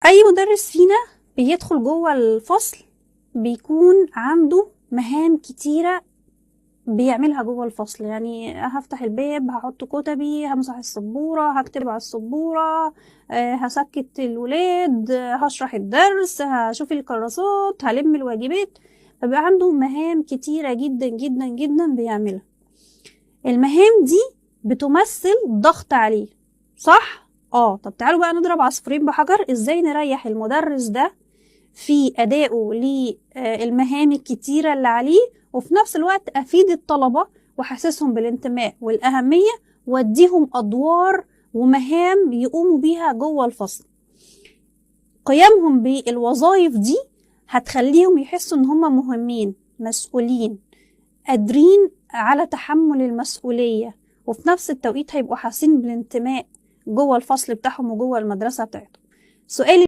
اي مدرس فينا بيدخل جوه الفصل بيكون عنده مهام كتيرة بيعملها جوه الفصل. يعني هفتح الباب، هحط كتبي، همسح السبورة، هكتب على السبورة، هسكت الولاد، هشرح الدرس، هشوف الكراسات، هلم الواجبات. فبقى عنده مهام كتيرة جدا جدا جدا بيعملها. المهام دي بتمثل ضغط عليه، صح؟ طب تعالوا بقى نضرب عصفورين بحجر. ازاي نريح المدرس ده في أدائه للمهام الكتيرة اللي عليه، وفي نفس الوقت أفيد الطلبة وحسسهم بالانتماء والأهمية، واديهم أدوار ومهام يقوموا بيها جوه الفصل. قيامهم بالوظائف دي هتخليهم يحسوا إن هم مهمين، مسؤولين، قادرين على تحمل المسؤولية، وفي نفس التوقيت هيبقوا حاسين بالانتماء جوه الفصل بتاعهم وجوه المدرسة بتاعتهم. سؤالي